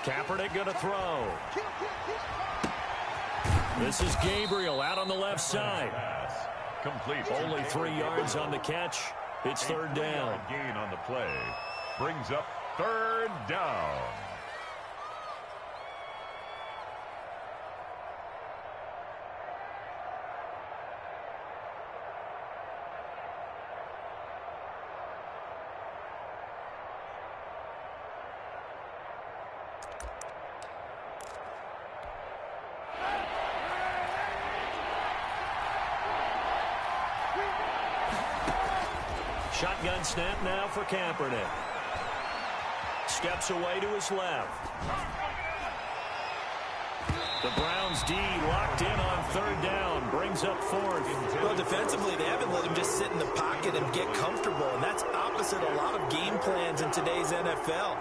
Kaepernick going to throw. This is Gabriel out on the left side. Complete. Only 3 yards on the catch. It's third down. Gain on the play. Brings up third down. Shotgun snap now for Kaepernick. Steps away to his left. The Browns D locked in on third down. Brings up fourth. Well, defensively, they haven't let him just sit in the pocket and get comfortable, and that's opposite a lot of game plans in today's NFL.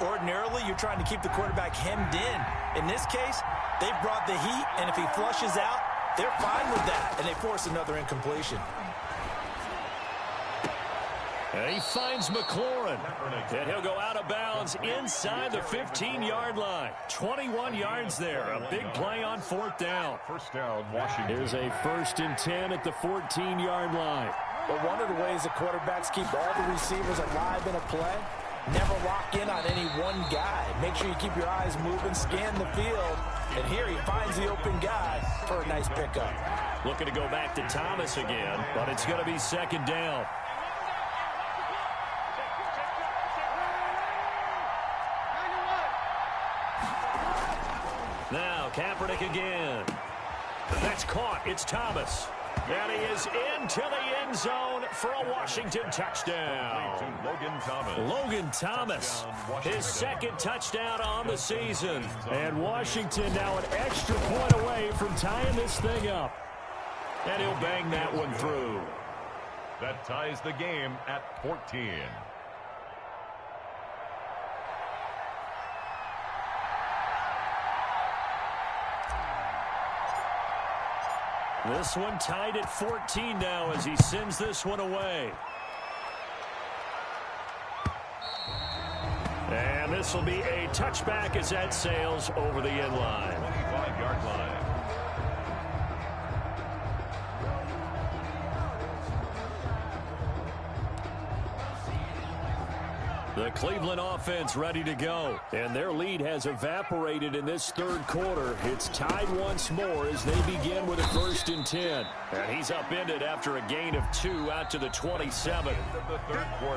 Ordinarily, you're trying to keep the quarterback hemmed in. In this case, they've brought the heat, and if he flushes out, they're fine with that, and they force another incompletion. And he finds McLaurin. And he'll go out of bounds inside the 15-yard line. 21 yards there. A big play on fourth down. First down, Washington. Here's a 1st and 10 at the 14-yard line. But one of the ways the quarterbacks keep all the receivers alive in a play, never lock in on any one guy. Make sure you keep your eyes moving, scan the field. And here he finds the open guy for a nice pickup. Looking to go back to Thomas again, but it's going to be second down. Now Kaepernick again. That's caught. It's Thomas. And he is into the end zone for a Washington touchdown. Logan Thomas, his second touchdown on the season. And Washington now an extra point away from tying this thing up. And he'll bang that one through. That ties the game at 14. This one tied at 14 now as he sends this one away. And this will be a touchback as that sails over the end line. 25-yard line. The Cleveland offense ready to go. And their lead has evaporated in this third quarter. It's tied once more as they begin with a 1st and 10. And he's upended after a gain of 2 out to the 27.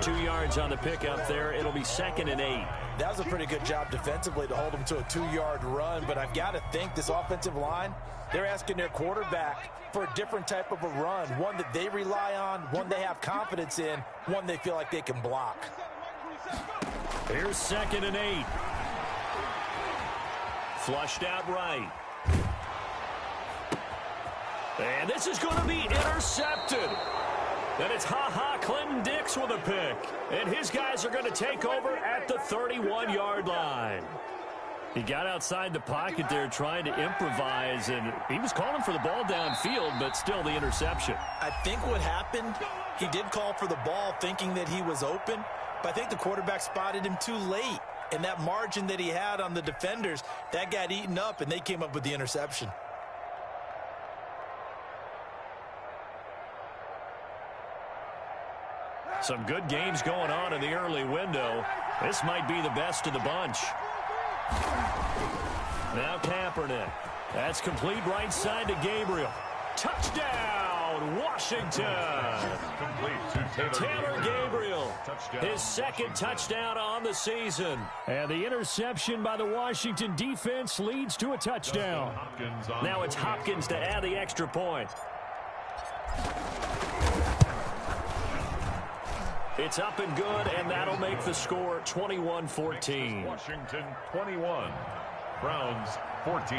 2 yards on the pickup there. It'll be 2nd and 8. That was a pretty good job defensively to hold him to a 2-yard run. But I've got to think this offensive line, they're asking their quarterback for a different type of a run. One that they rely on, one they have confidence in, one they feel like they can block. Here's 2nd and 8. Flushed out right. And this is going to be intercepted. And it's Clinton Dix with a pick. And his guys are going to take over at the 31-yard line. He got outside the pocket there trying to improvise, and he was calling for the ball downfield, but still the interception. I think what happened, he did call for the ball thinking that he was open, but I think the quarterback spotted him too late. And that margin that he had on the defenders, that got eaten up, and they came up with the interception. Some good games going on in the early window. This might be the best of the bunch. Now Kaepernick. That's complete right side to Gabriel. Touchdown, Washington. Complete to Taylor Gabriel. Touchdown. His second touchdown on the season. And the interception by the Washington defense leads to a touchdown. Now it's Hopkins to add the extra point. It's up and good, and that'll make the score 21-14. Washington 21, Browns 14.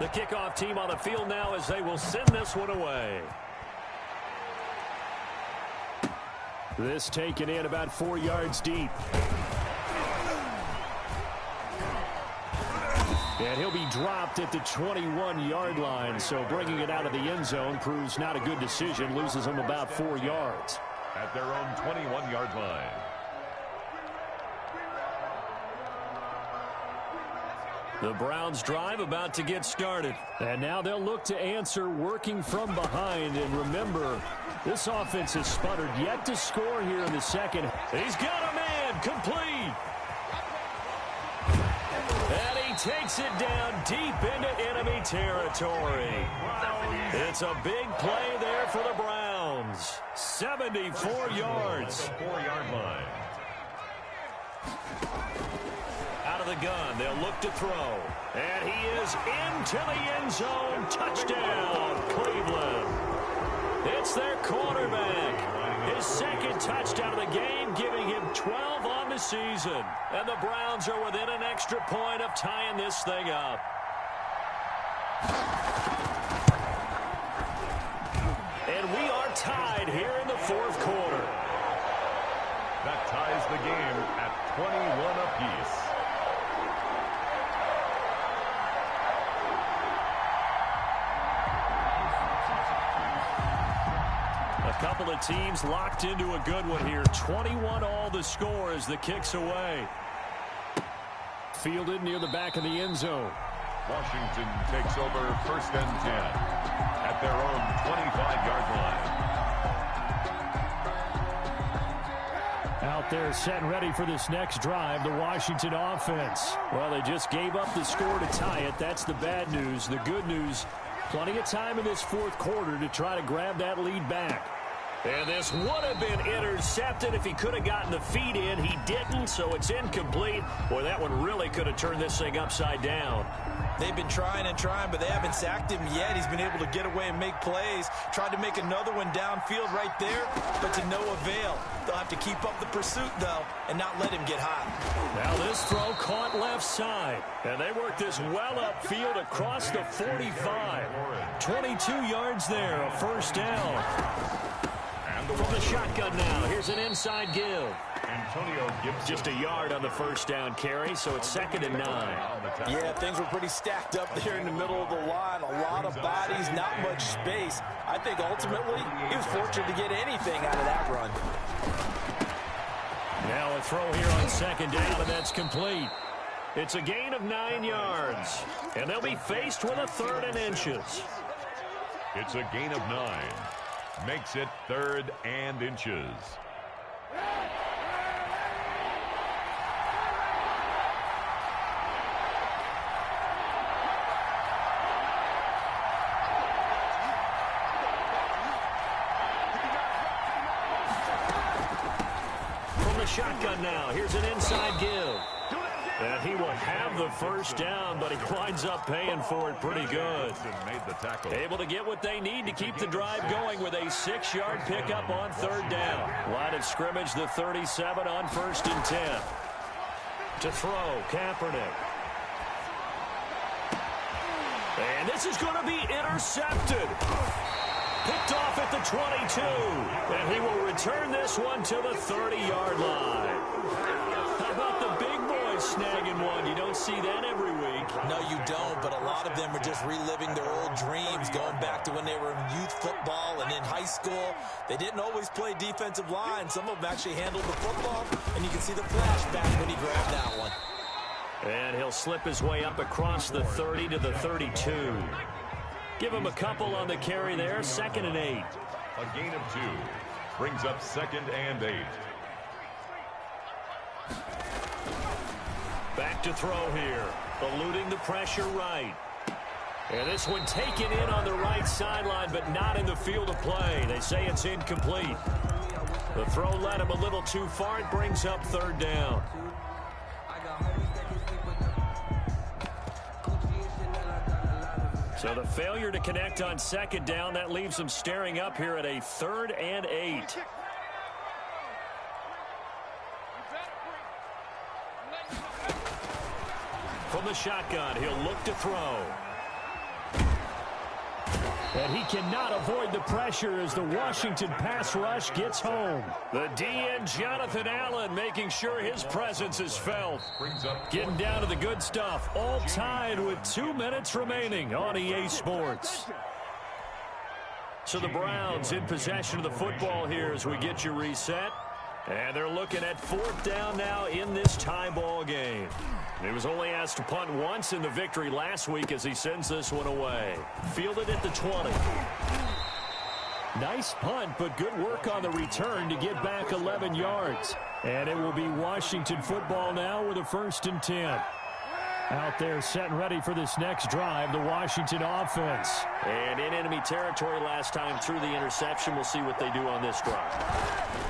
The kickoff team on the field now as they will send this one away. This taken in about 4 yards deep. And he'll be dropped at the 21-yard line, so bringing it out of the end zone proves not a good decision, loses him about 4 yards. At their own 21-yard line. The Browns drive about to get started. And now they'll look to answer working from behind. And remember, this offense has sputtered yet to score here in the second. He's got a man complete. And he takes it down deep into enemy territory. It's a big play there for the Browns. 74 yards. 4-yard line. Out of the gun, they'll look to throw. And he is into the end zone. Touchdown, Cleveland. It's their quarterback. His second touchdown of the game, giving him 12 on the season. And the Browns are within an extra point of tying this thing up. And we are tied here in the fourth quarter. That ties the game at 21 apiece. A couple of teams locked into a good one here. 21 all the score as the kick's away. Fielded near the back of the end zone. Washington takes over first and 10 at their own 25-yard line. Out there set and ready for this next drive, the Washington offense. Well, they just gave up the score to tie it. That's the bad news. The good news, plenty of time in this fourth quarter to try to grab that lead back. And this would have been intercepted if he could have gotten the feet in. He didn't, so it's incomplete. Boy, that one really could have turned this thing upside down. They've been trying and trying, but they haven't sacked him yet. He's been able to get away and make plays. Tried to make another one downfield right there, but to no avail. They'll have to keep up the pursuit, though, and not let him get hot. Now this throw caught left side. And they work this well upfield across the 45. 22 yards there, a first down. From the shotgun now, here's an inside give. Antonio Gibson. Just a yard on the first down carry, so it's 2nd and 9. Yeah, things were pretty stacked up there in the middle of the line. A lot of bodies, not much space. I think ultimately he was fortunate to get anything out of that run. Now a throw here on 2nd down, and that's complete. It's a gain of 9 yards, and they'll be faced with a 3rd and inches. It's a gain of 9. Makes it 3rd and inches. From the shotgun now, here's an inside give. And he will have the first down, but he winds up paying for it pretty good. Made the tackle. Able to get what they need to keep the drive going with a 6-yard pickup on 3rd down. Line of scrimmage, the 37 on 1st and 10. To throw, Kaepernick. And this is going to be intercepted. Picked off at the 22. And he will return this one to the 30-yard line. How about the big boys snagging one? You don't see that every week. No, you don't, but a lot of them are just reliving their old dreams, going back to when they were in youth football and in high school. They didn't always play defensive line. Some of them actually handled the football, and you can see the flashback when he grabbed that one. And he'll slip his way up across the 30 to the 32. Give him a couple on the carry there, 2nd and 8. A gain of 2. Brings up 2nd and 8. Back to throw here. Eluding the pressure right. And this one taken in on the right sideline, but not in the field of play. They say it's incomplete. The throw led him a little too far. It brings up 3rd down. So the failure to connect on 2nd down, that leaves them staring up here at a 3rd and 8. From the shotgun, he'll look to throw. And he cannot avoid the pressure as the Washington pass rush gets home. The DN, Jonathan Allen, making sure his presence is felt. Getting down to the good stuff. All tied with 2 minutes remaining on EA Sports. So the Browns in possession of the football here as we get you reset. And they're looking at 4th down now in this tie ball game. He was only asked to punt once in the victory last week as he sends this one away. Fielded at the 20. Nice punt, but good work on the return to get back 11 yards. And it will be Washington football now with a 1st and 10. Out there set and ready for this next drive, the Washington offense. And in enemy territory last time through the interception. We'll see what they do on this drive.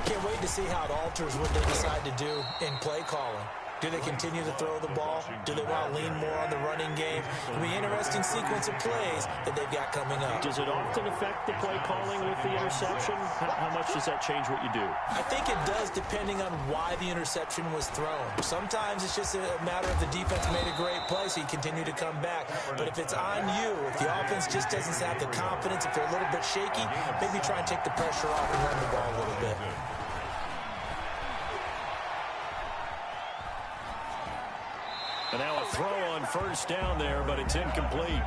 Can't wait to see how it alters what they decide to do in play calling. Do they continue to throw the ball? Do they want to lean more on the running game? It'll be an interesting sequence of plays that they've got coming up. Does it often affect the play calling with the interception? How much does that change what you do? I think it does depending on why the interception was thrown. Sometimes it's just a matter of the defense made a great play, so you continue to come back. But if it's on you, if the offense just doesn't have the confidence, if they're a little bit shaky, maybe try and take the pressure off and run the ball a little bit. And now a throw on 1st down there, but it's incomplete.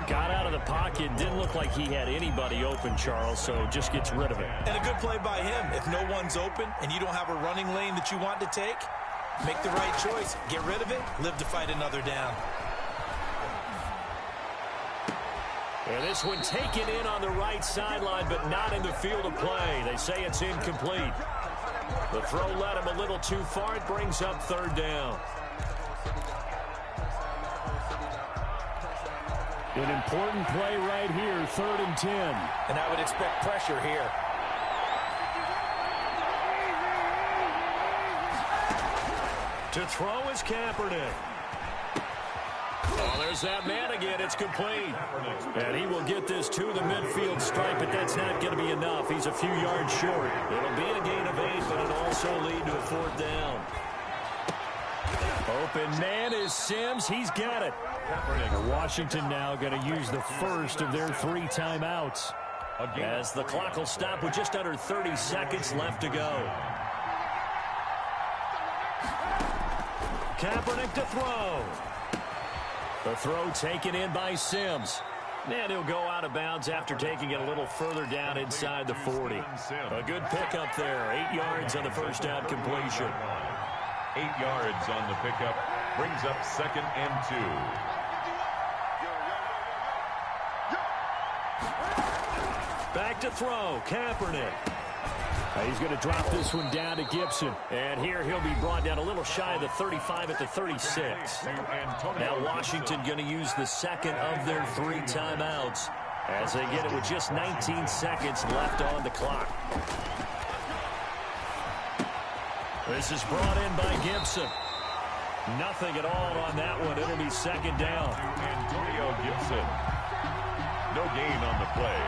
Got out of the pocket. Didn't look like he had anybody open, Charles, so just gets rid of it. And a good play by him. If no one's open and you don't have a running lane that you want to take, make the right choice. Get rid of it. Live to fight another down. And this one taken in on the right sideline, but not in the field of play. They say it's incomplete. The throw led him a little too far. It brings up 3rd down. An important play right here, 3rd and 10. And I would expect pressure here. To throw is Kaepernick. Oh, there's that man again. It's complete. And he will get this to the midfield stripe, but that's not going to be enough. He's a few yards short. It'll be a gain of 8, but it'll also lead to a 4th down. Open man is Sims. He's got it. Washington now going to use the first of their 3 timeouts. As the clock will stop with just under 30 seconds left to go. Kaepernick to throw. The throw taken in by Sims. And he'll go out of bounds after taking it a little further down inside the 40. A good pickup there. 8 yards on the first down completion. 8 yards on the pickup. Brings up 2nd and 2. Back to throw. Kaepernick. He's going to drop this one down to Gibson. And here he'll be brought down a little shy of the 35 at the 36. Now Washington going to use the 2nd of their 3 timeouts as they get it with just 19 seconds left on the clock. This is brought in by Gibson. Nothing at all on that one. It'll be 2nd down. Antonio Gibson. No gain on the play.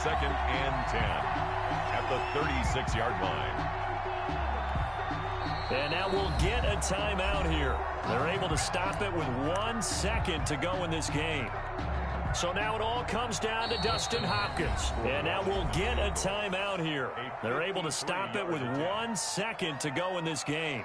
2nd and 10 at the 36-yard line. And now we'll get a timeout here. They're able to stop it with 1 second to go in this game. So now it all comes down to Dustin Hopkins. And now we'll get a timeout here. They're able to stop it with 1 second to go in this game.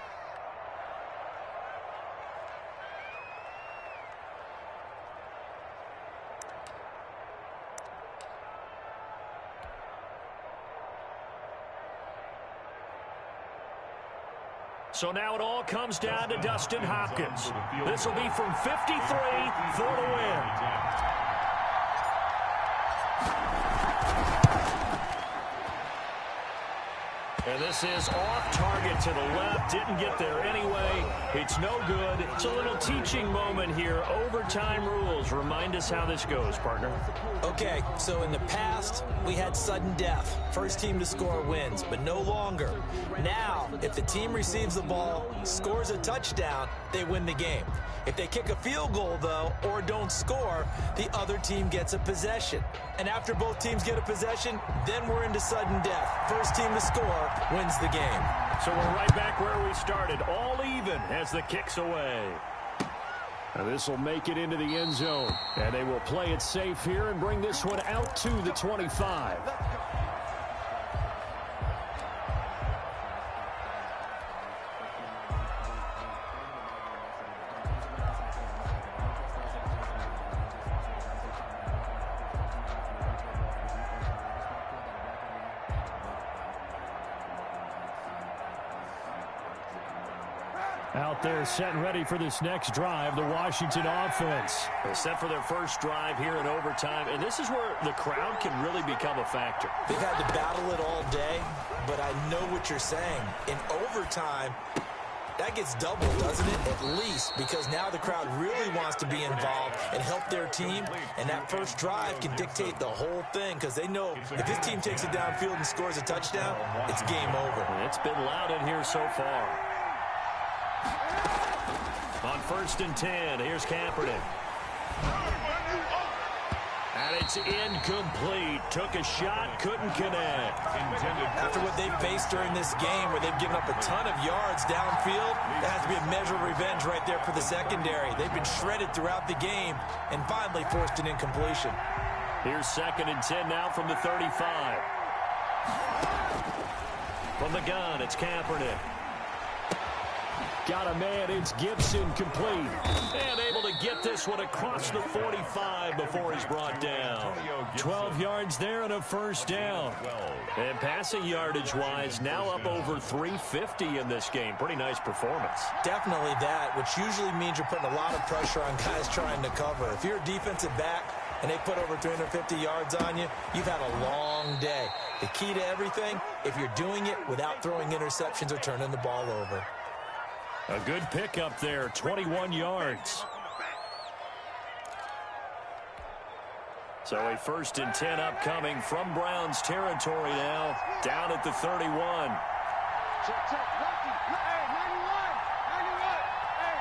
So now it all comes down to Dustin Hopkins. This will be from 53 for the win. And this is off target to the left. Didn't get there anyway. It's no good. It's a little teaching moment here. Overtime rules. Remind us how this goes, partner. Okay, so in the past, we had sudden death. First team to score wins, but no longer. Now, if the team receives the ball, scores a touchdown, they win the game. If they kick a field goal, though, or don't score, the other team gets a possession. And after both teams get a possession, then we're into sudden death. First team to score wins the game. So we're right back where we started, all even as the kick's away. And this will make it into the end zone. And they will play it safe here and bring this one out to the 25. Out there set and ready for this next drive, the Washington offense. They're set for their first drive here in overtime, and this is where the crowd can really become a factor. They've had to battle it all day, but I know what you're saying. In overtime, that gets doubled, doesn't it? At least, because now the crowd really wants to be involved and help their team, and that first drive can dictate the whole thing because they know if this team takes it downfield and scores a touchdown, it's game over. It's been loud in here so far. On 1st and 10, here's Kaepernick. And it's incomplete. Took a shot, couldn't connect. After what they've faced during this game where they've given up a ton of yards downfield, that has to be a measure of revenge right there for the secondary. They've been shredded throughout the game and finally forced an incompletion. Here's 2nd and 10 now from the 35. From the gun, it's Kaepernick. Got a man, it's Gibson, complete. And able to get this one across the 45 before he's brought down. 12 yards there and a first down. And passing yardage-wise, now up over 350 in this game. Pretty nice performance. Definitely that, which usually means you're putting a lot of pressure on guys trying to cover. If you're a defensive back and they put over 350 yards on you, you've had a long day. The key to everything, if you're doing it without throwing interceptions or turning the ball over. A good pickup there, 21 yards. So a 1st and 10 upcoming from Browns territory now, down at the 31. Check, check, Lucky. Hey, 91, 91, hey,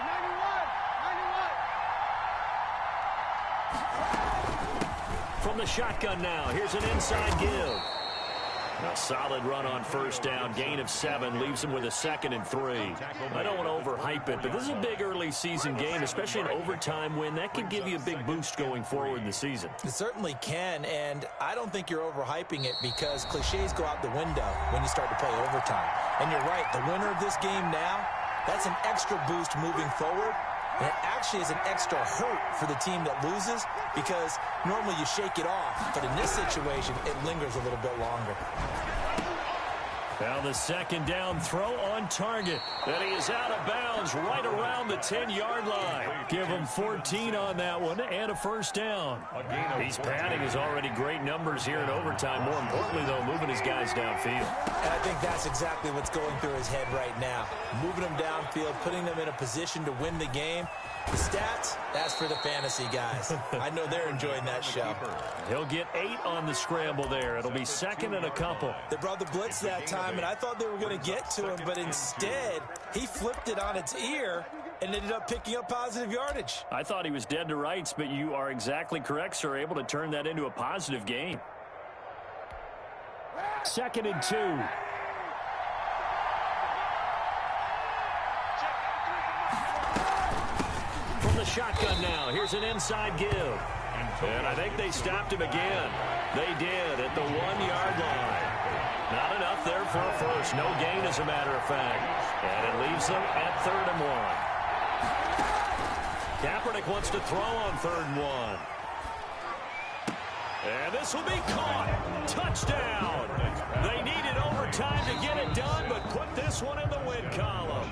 91. From the shotgun now, here's an inside give. A solid run on 1st down, gain of 7, leaves him with a 2nd and 3. I don't want to overhype it, but this is a big early season game, especially an overtime win. That could give you a big boost going forward in the season. It certainly can, and I don't think you're overhyping it because cliches go out the window when you start to play overtime. And you're right, the winner of this game now, that's an extra boost moving forward. And it actually is an extra hurt for the team that loses because normally you shake it off. But in this situation, it lingers a little bit longer. Now the 2nd down throw on target. And he is out of bounds right around the 10-yard line. Give him 14 on that one and a 1st down. He's padding his already great numbers here in overtime. More importantly, though, moving his guys downfield. And I think that's exactly what's going through his head right now. Moving them downfield, putting them in a position to win the game. The stats, that's for the fantasy guys. I know they're enjoying that show. He'll get 8 on the scramble there. It'll be 2nd and a couple. They brought the blitz that time, and I thought they were going to get to him, but instead, he flipped it on its ear and ended up picking up positive yardage. I thought he was dead to rights, but you are exactly correct, sir. Able to turn that into a positive gain. 2nd and 2. From the shotgun now, here's an inside give. And I think they stopped him again. They did at the 1-yard line. Not enough there for a first. No gain, as a matter of fact. And it leaves them at 3rd and 1. Kaepernick wants to throw on 3rd and 1. And this will be caught. Touchdown. They needed overtime to get it done, but put this one in the win column.